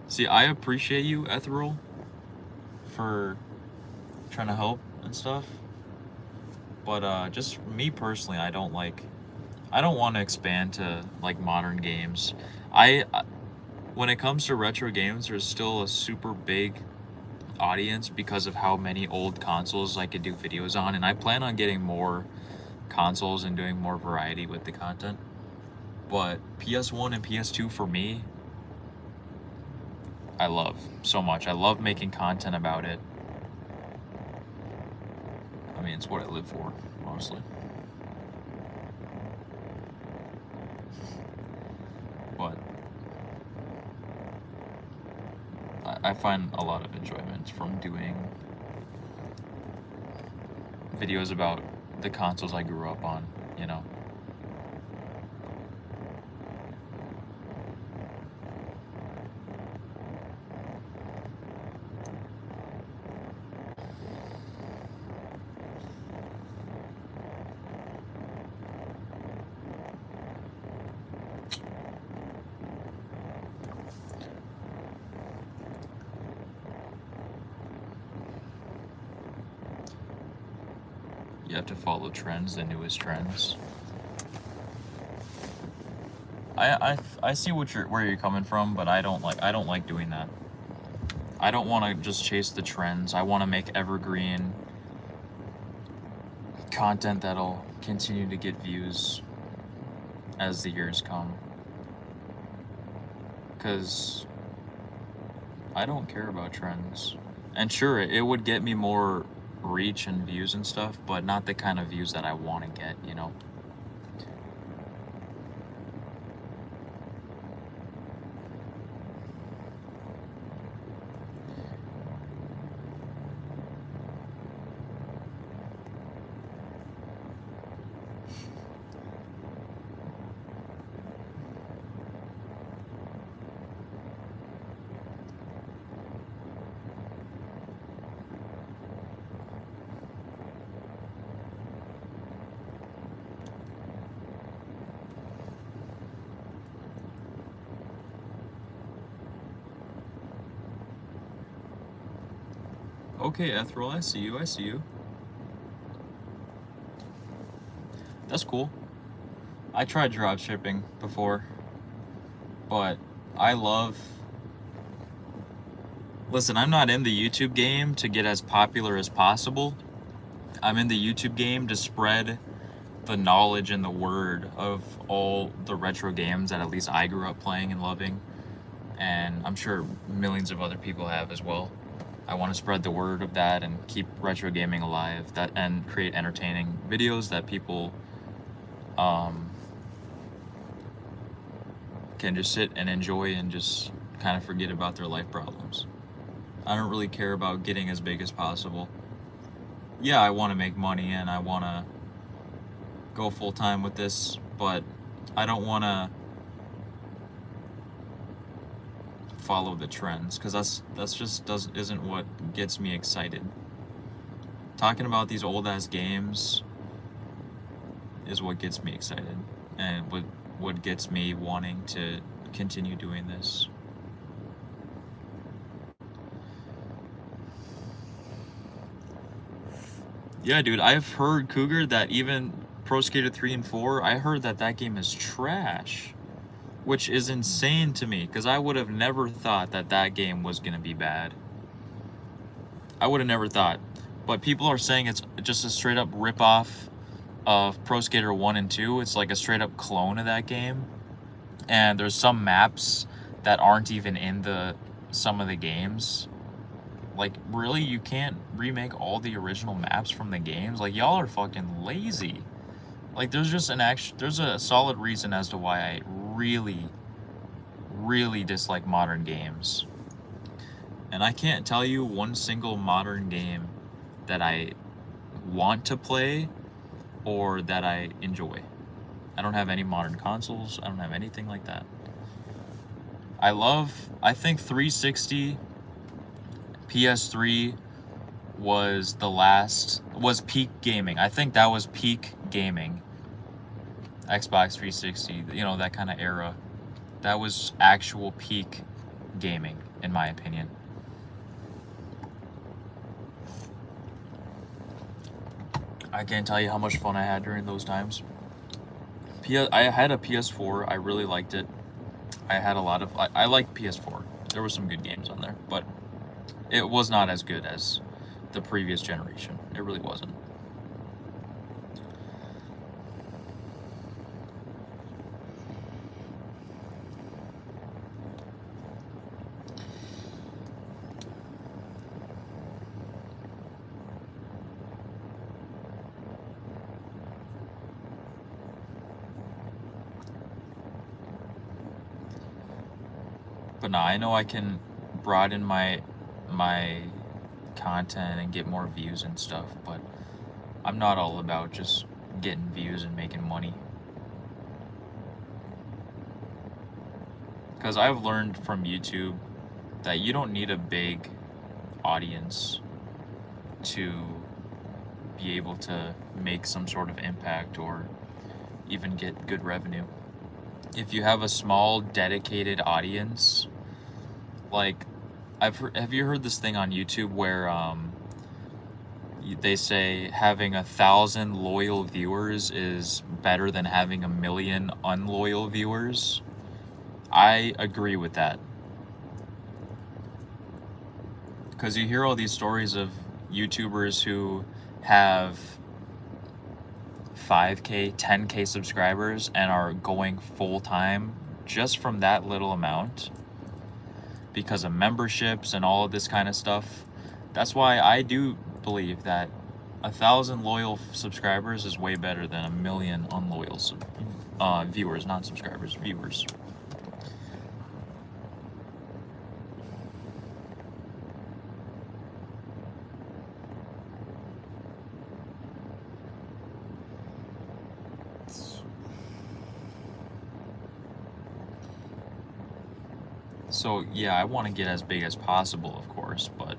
See, I appreciate you, Ethereal, for trying to help and stuff. But just me personally, I don't want to expand to like modern games. When it comes to retro games, there's still a super big audience because of how many old consoles I could do videos on, and I plan on getting more consoles and doing more variety with the content. But PS1 and PS2 for me, I love so much. I love making content about it. I mean, it's what I live for, honestly. But I find a lot of enjoyment from doing videos about the consoles I grew up on, you know. You have to follow trends, the newest trends. I see where you're coming from, but I don't like doing that. I don't want to just chase the trends. I want to make evergreen content that'll continue to get views as the years come. 'Cause I don't care about trends. And sure, it would get me more reach and views and stuff, but not the kind of views that I want to get, you know. Okay, Ethereal, I see you. That's cool. I tried drop shipping before, but I love... Listen, I'm not in the YouTube game to get as popular as possible. I'm in the YouTube game to spread the knowledge and the word of all the retro games that at least I grew up playing and loving, and I'm sure millions of other people have as well. I want to spread the word of that and keep retro gaming alive, and create entertaining videos that people can just sit and enjoy and just kind of forget about their life problems. I don't really care about getting as big as possible. Yeah, I want to make money and I want to go full time with this, but I don't want to follow the trends, because that's just isn't what gets me excited. Talking about these old ass games is what gets me excited, and what gets me wanting to continue doing this. Yeah, dude, I've heard, Cougar, that even Pro Skater 3 and 4, I heard that game is trash. Which is insane to me, because I would have never thought that game was going to be bad. I would have never thought. But people are saying it's just a straight up rip-off of Pro Skater 1 and 2. It's like a straight up clone of that game. And there's some maps that aren't even in some of the games. Like, really? You can't remake all the original maps from the games? Like, y'all are fucking lazy. Like, there's a solid reason as to why I really, really dislike modern games. And I can't tell you one single modern game that I want to play or that I enjoy. I don't have any modern consoles. I don't have anything like that. I think 360, PS3 was peak gaming. I think that was peak gaming. Xbox 360, you know, that kind of era. That was actual peak gaming, in my opinion. I can't tell you how much fun I had during those times. I had a PS4. I really liked it. I had a lot of... I liked PS4. There were some good games on there, but it was not as good as the previous generation. It really wasn't. But nah, I know I can broaden my content and get more views and stuff, but I'm not all about just getting views and making money. Because I've learned from YouTube that you don't need a big audience to be able to make some sort of impact or even get good revenue. If you have a small dedicated audience, like have you heard this thing on YouTube where they say having 1,000 loyal viewers is better than having 1,000,000 unloyal viewers? I agree with that. Because you hear all these stories of YouTubers who have 5K, 10K subscribers and are going full-time just from that little amount because of memberships and all of this kind of stuff. That's why I do believe that 1,000 loyal subscribers is way better than 1,000,000 unloyal viewers, not subscribers, viewers. So yeah, I want to get as big as possible, of course, but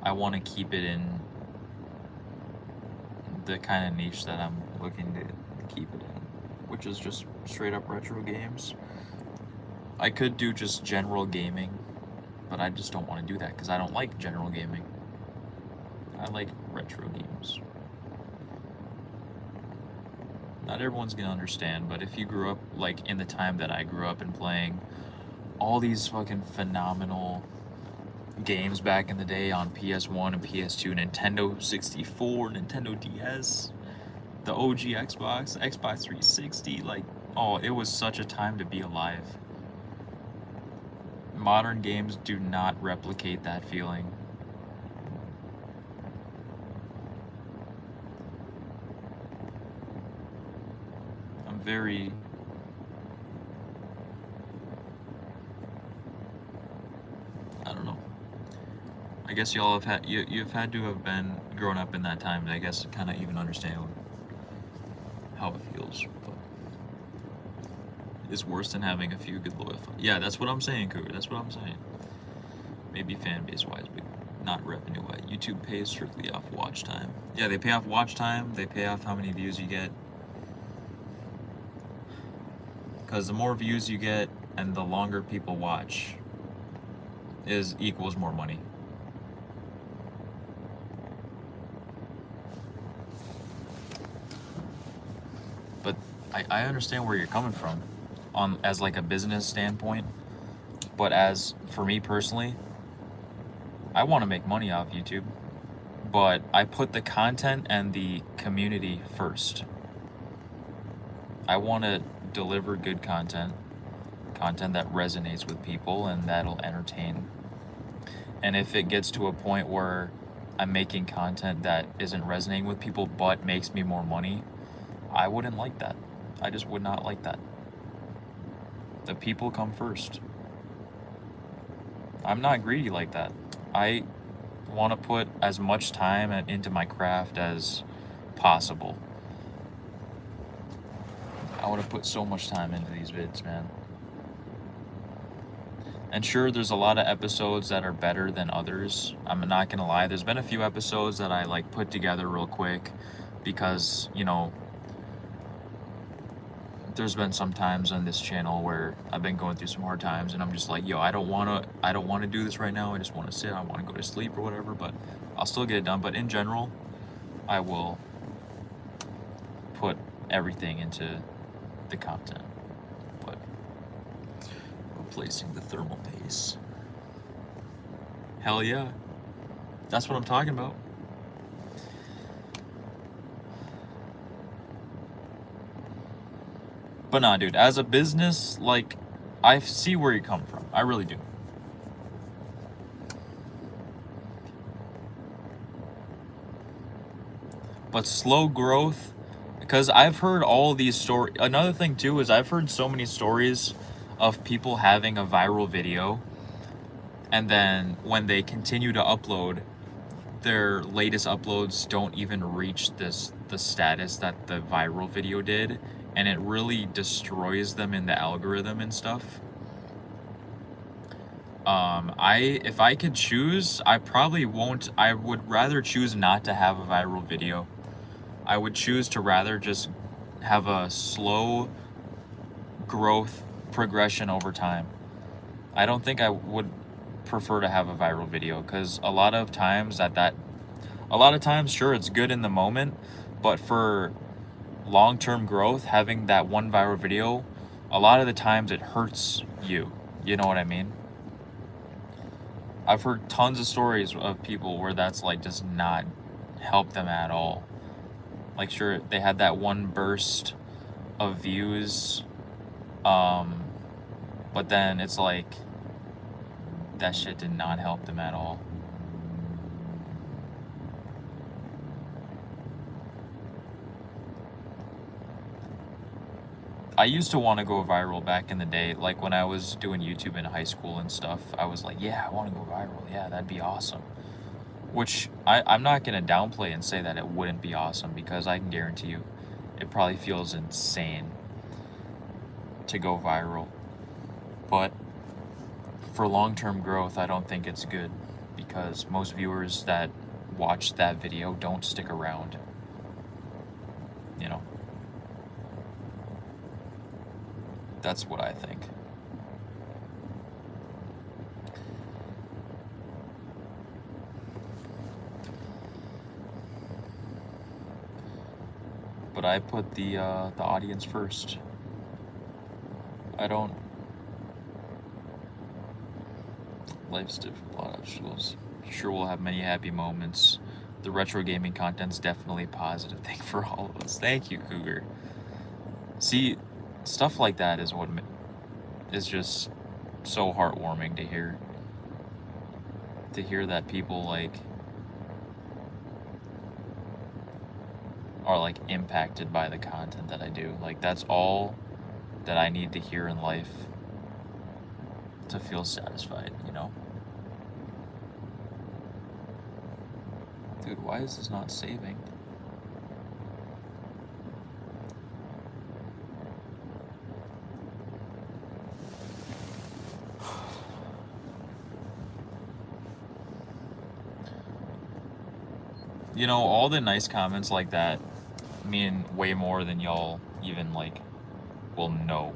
I want to keep it in the kind of niche that I'm looking to keep it in, which is just straight up retro games. I could do just general gaming, but I just don't want to do that because I don't like general gaming. I like retro games. Not everyone's gonna understand, but if you grew up like in the time that I grew up and playing all these fucking phenomenal games back in the day on PS1 and PS2, Nintendo 64, Nintendo DS, the OG Xbox, Xbox 360, like, oh, it was such a time to be alive. Modern games do not replicate that feeling. I'm very... I don't know. I guess y'all have had you've had to have been grown up in that time, and I guess kind of even understand how it feels. But it's worse than having a few good loyal fans. Yeah, that's what I'm saying, Cougar. That's what I'm saying. Maybe fan base wise, but not revenue wise. YouTube pays strictly off watch time. Yeah, they pay off watch time. They pay off how many views you get. Because the more views you get and the longer people watch equals more money. But I understand where you're coming from as like a business standpoint, but as for me personally, I want to make money off YouTube, but I put the content and the community first. I want to deliver good content that resonates with people and that'll entertain. And if it gets to a point where I'm making content that isn't resonating with people but makes me more money, I wouldn't like that. I just would not like that. The people come first. I'm not greedy like that. I want to put as much time into my craft as possible. I want to put so much time into these vids, man. And sure, there's a lot of episodes that are better than others. I'm not gonna lie. There's been a few episodes that I like put together real quick because, you know, there's been some times on this channel where I've been going through some hard times and I'm just like, yo, I don't want to do this right now. I just want to sit. I want to go to sleep or whatever, but I'll still get it done. But in general, I will put everything into the content. But replacing the thermal paste. Hell yeah. That's what I'm talking about. But nah, dude, as a business, like, I see where you come from. I really do. But slow growth, because I've heard all these stories. Another thing, too, is I've heard so many stories of people having a viral video, and then when they continue to upload, their latest uploads don't even reach the status that the viral video did, and it really destroys them in the algorithm and stuff. If I could choose, I probably won't. I would rather choose not to have a viral video. I would choose to rather just have a slow growth progression over time. I don't think I would prefer to have a viral video, because a lot of times sure, it's good in the moment, but for long-term growth, having that one viral video, a lot of the times it hurts you. You know what I mean? I've heard tons of stories of people where that's like just not help them at all. Like, sure, they had that one burst of views, but then it's like that shit did not help them at all. I used to want to go viral back in the day, like when I was doing YouTube in high school and stuff. I was like, yeah, I want to go viral. Yeah, that'd be awesome. Which I'm not going to downplay and say that it wouldn't be awesome, because I can guarantee you it probably feels insane to go viral. But for long-term growth, I don't think it's good, because most viewers that watch that video don't stick around. You know? That's what I think. But I put the audience first. I don't. Life's difficult, a lot of obstacles. Sure, we'll have many happy moments. The retro gaming content's definitely a positive thing for all of us. Thank you, Cougar. See, stuff like that is what is just so heartwarming to hear. To hear that people like are like impacted by the content that I do. Like, that's all that I need to hear in life to feel satisfied, you know? Dude, why is this not saving? You know, all the nice comments like that mean way more than y'all even, like, will know.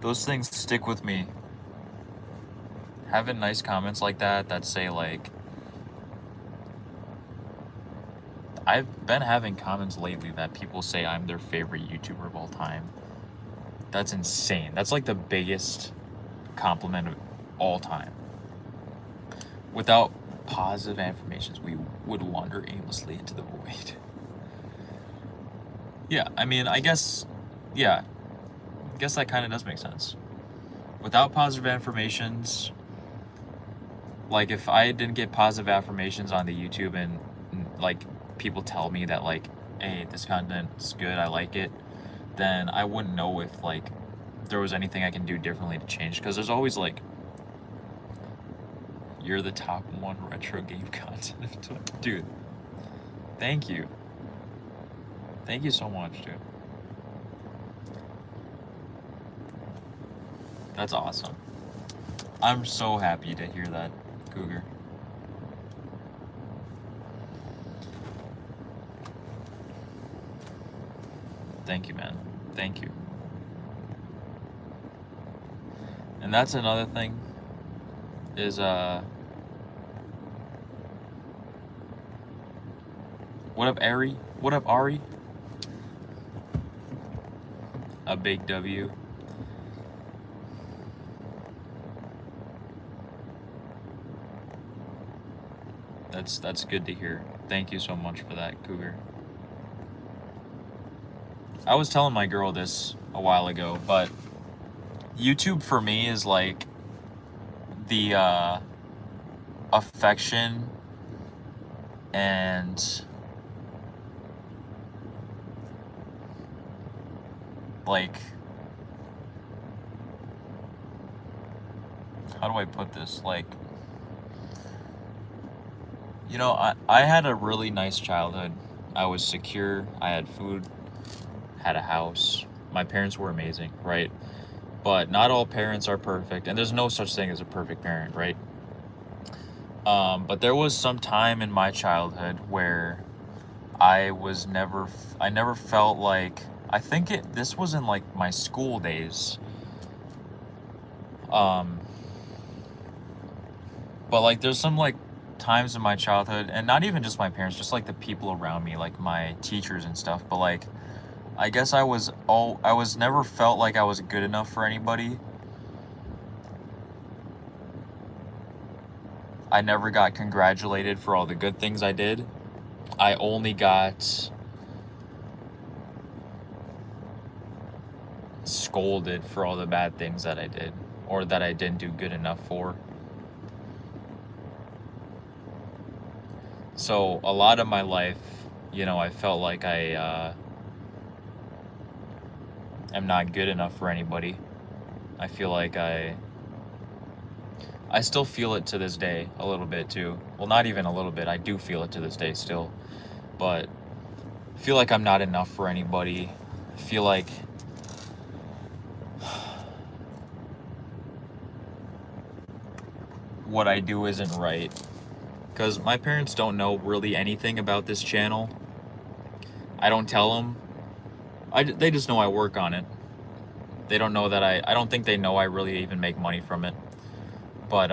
Those things stick with me. Having nice comments like that say, like... I've been having comments lately that people say I'm their favorite YouTuber of all time. That's insane. That's like the biggest compliment of all time. Without positive affirmations, we would wander aimlessly into the void. Yeah, I mean, I guess that kind of does make sense. Without positive affirmations, like, if I didn't get positive affirmations on the YouTube and like people tell me that, like, hey, this content's good, I like it, then I wouldn't know if, like, there was anything I can do differently to change, because there's always, like, you're the top one retro game content. Dude, thank you. Thank you so much, dude. That's awesome. I'm so happy to hear that, Cougar. Thank you, man. Thank you. And that's another thing, is what up, Ari? What up, Ari? A big W. That's good to hear. Thank you so much for that, Cougar. I was telling my girl this a while ago, but YouTube for me is like the affection and like, how do I put this? Like, you know, I had a really nice childhood. I was secure. I had food, had a house. My parents were amazing, right? But not all parents are perfect, and there's no such thing as a perfect parent, right? But there was some time in my childhood where I never felt like, I think this was in like my school days. Um, but like there's some like times in my childhood, and not even just my parents, just like the people around me, like my teachers and stuff. But like, I guess I was never felt like I was good enough for anybody. I never got congratulated for all the good things I did. I only got scolded for all the bad things that I did, or that I didn't do good enough for. So a lot of my life, you know, I felt like I am not good enough for anybody. I feel like I still feel it to this day a little bit too. Well, not even a little bit. I do feel it to this day still. But I feel like I'm not enough for anybody. I feel like what I do isn't right. Because my parents don't know really anything about this channel. I don't tell them. They just know I work on it. They don't know that I don't think they know I really even make money from it. But,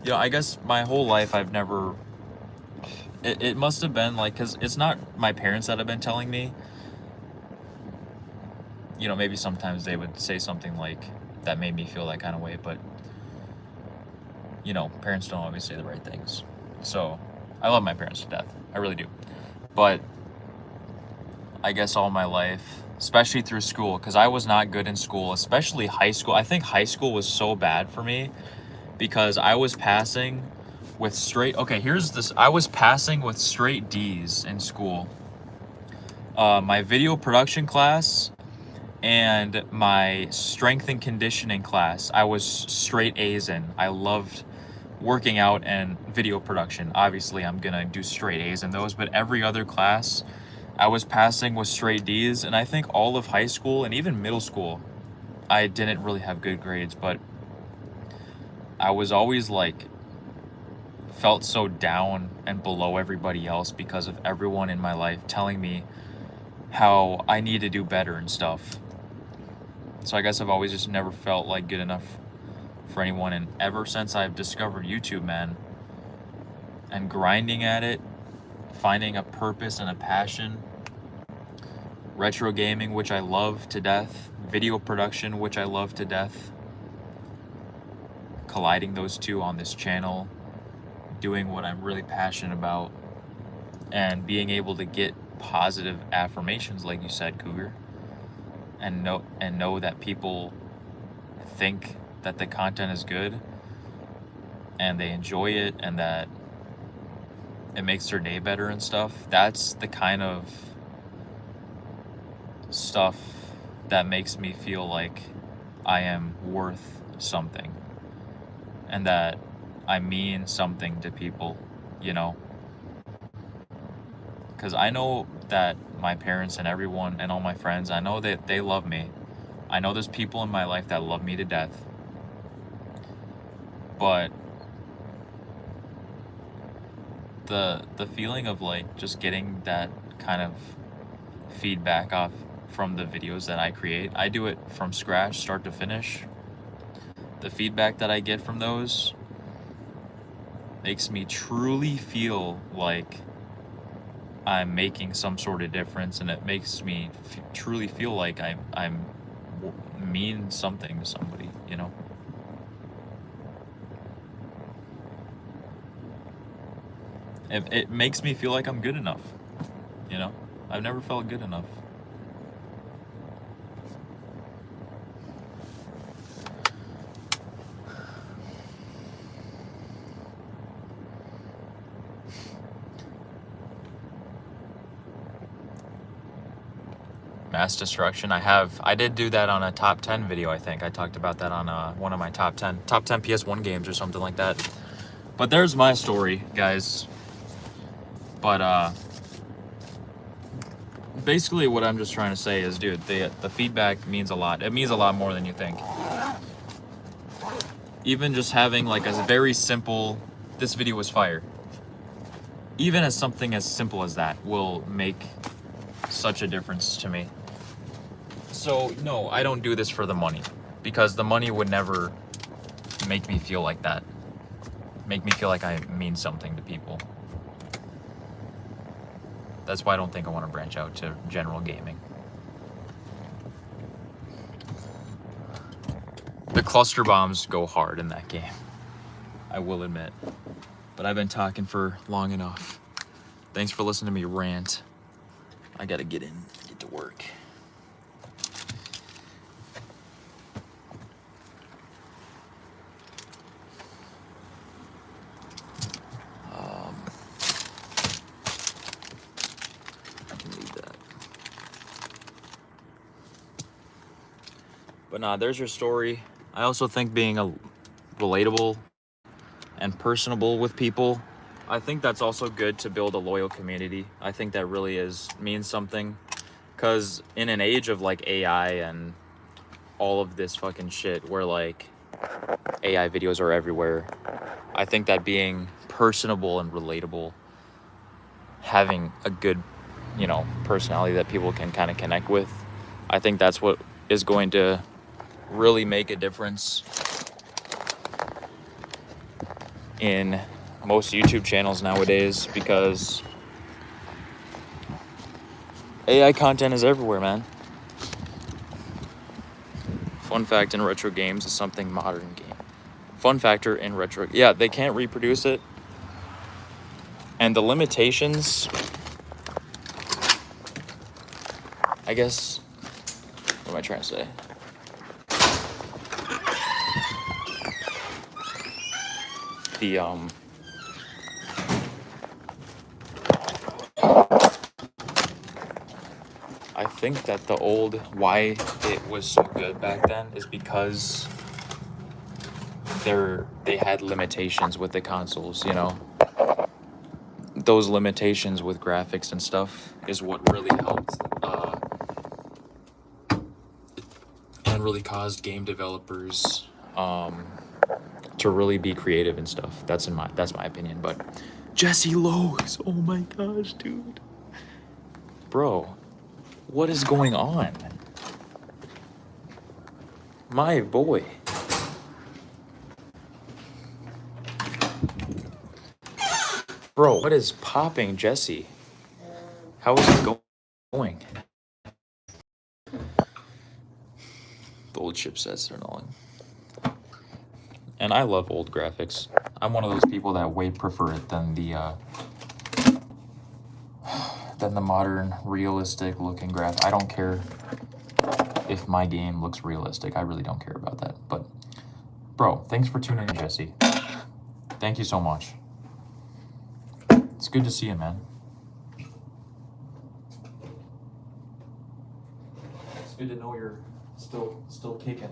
you know, I guess my whole life I've never, it must have been like, because it's not my parents that have been telling me. You know, maybe sometimes they would say something like that made me feel that kind of way, but, you know, parents don't always say the right things. So I love my parents to death. I really do. But I guess all my life, especially through school, because I was not good in school, especially high school. I think high school was so bad for me because I was passing with straight, okay, here's this. I was passing with straight D's in school. My video production class and my strength and conditioning class, I was straight A's in. I loved working out and video production. Obviously, I'm gonna do straight A's in those, but every other class, I was passing with straight D's. And I think all of high school and even middle school, I didn't really have good grades, but I was always like, felt so down and below everybody else because of everyone in my life telling me how I need to do better and stuff. So I guess I've always just never felt like good enough for anyone. And ever since I've discovered YouTube, man, and grinding at it, finding a purpose and a passion, retro gaming, which I love to death, video production, which I love to death, colliding those two on this channel, doing what I'm really passionate about, and being able to get positive affirmations, like you said, Cougar, and know that people think that the content is good and they enjoy it and that it makes their day better and stuff. That's the kind of stuff that makes me feel like I am worth something and that I mean something to people, you know? Because I know that my parents and everyone and all my friends, I know that they love me. I know there's people in my life that love me to death. But the feeling of like just getting that kind of feedback off from the videos that I create, I do it from scratch, start to finish. The feedback that I get from those makes me truly feel like I'm making some sort of difference, and it makes me truly feel like I'm mean something to somebody, you know? It makes me feel like I'm good enough, you know? I've never felt good enough. Mass destruction. I did do that on a top 10 video, I think. I talked about that on one of my top 10 PS1 games or something like that. But there's my story, guys. But basically what I'm just trying to say is, dude, the feedback means a lot. It means a lot more than you think. Even just having like a very simple, this video was fire. Even as something as simple as that will make such a difference to me. So no, I don't do this for the money, because the money would never make me feel like that. Make me feel like I mean something to people. That's why I don't think I want to branch out to general gaming. The cluster bombs go hard in that game, I will admit. But I've been talking for long enough. Thanks for listening to me rant. I gotta get to work. I can leave that. But nah, there's your story. I also think being relatable and personable with people, I think that's also good to build a loyal community. I think that really means something, because in an age of like AI and all of this fucking shit where like AI videos are everywhere, I think that being personable and relatable, having a good, personality that people can kind of connect with, I think that's what is going to really make a difference in most YouTube channels nowadays, because AI content is everywhere, man. Fun fact in retro games is something modern game. Fun factor in retro, yeah, they can't reproduce it. And the limitations, I guess, what am I trying to say? I think that why it was so good back then is because they had limitations with the consoles, Those limitations with graphics and stuff is what really helped and really caused game developers to really be creative and stuff. That's my opinion. But Jesse Lowe's, oh my gosh, dude. Bro, what is going on? My boy. Bro, what is popping, Jesse? How is it going? The old chipsets are annoying. And I love old graphics. I'm one of those people that way prefer it than the modern, realistic looking graph. I don't care if my game looks realistic. I really don't care about that. But, bro, thanks for tuning in, Jesse. Thank you so much. It's good to see you, man. It's good to know you're still kicking.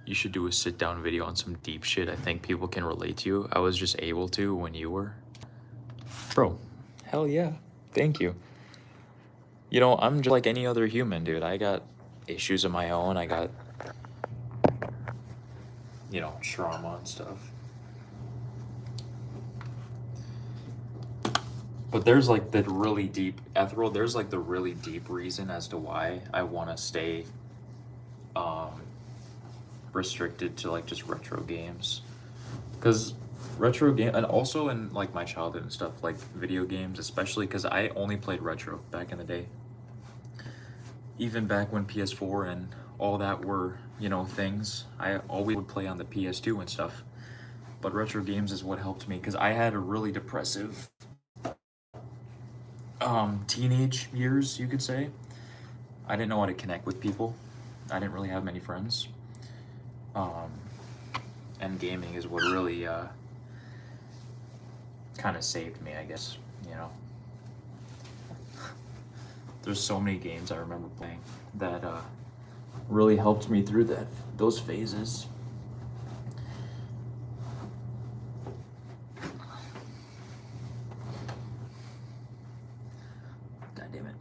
You should do a sit-down video on some deep shit I think people can relate to. I was just able to when you were. Bro, hell yeah. Thank you. I'm just like any other human, dude. I got issues of my own. I got, trauma and stuff. But there's like the really deep, ethereal, there's like the really deep reason as to why I want to stay restricted to like just retro games, because retro game, and also in like my childhood and stuff, like video games especially, because I only played retro back in the day, even back when PS4 and all that were things. I always would play on the PS2 and stuff, but retro games is what helped me, because I had a really depressive teenage years, you could say. I didn't know how to connect with people. I didn't really have many friends. And gaming is what really kind of saved me, I guess, you know. There's so many games I remember playing that really helped me through those phases. God damn it.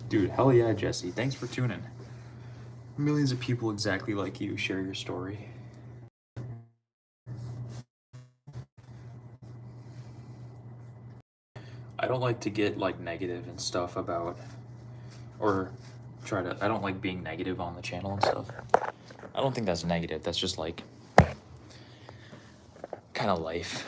Dude, hell yeah, Jesse. Thanks for tuning. Millions of people exactly like you share your story. I don't like to get like negative and stuff about, or I don't like being negative on the channel and stuff. I don't think that's negative. That's just like kind of life.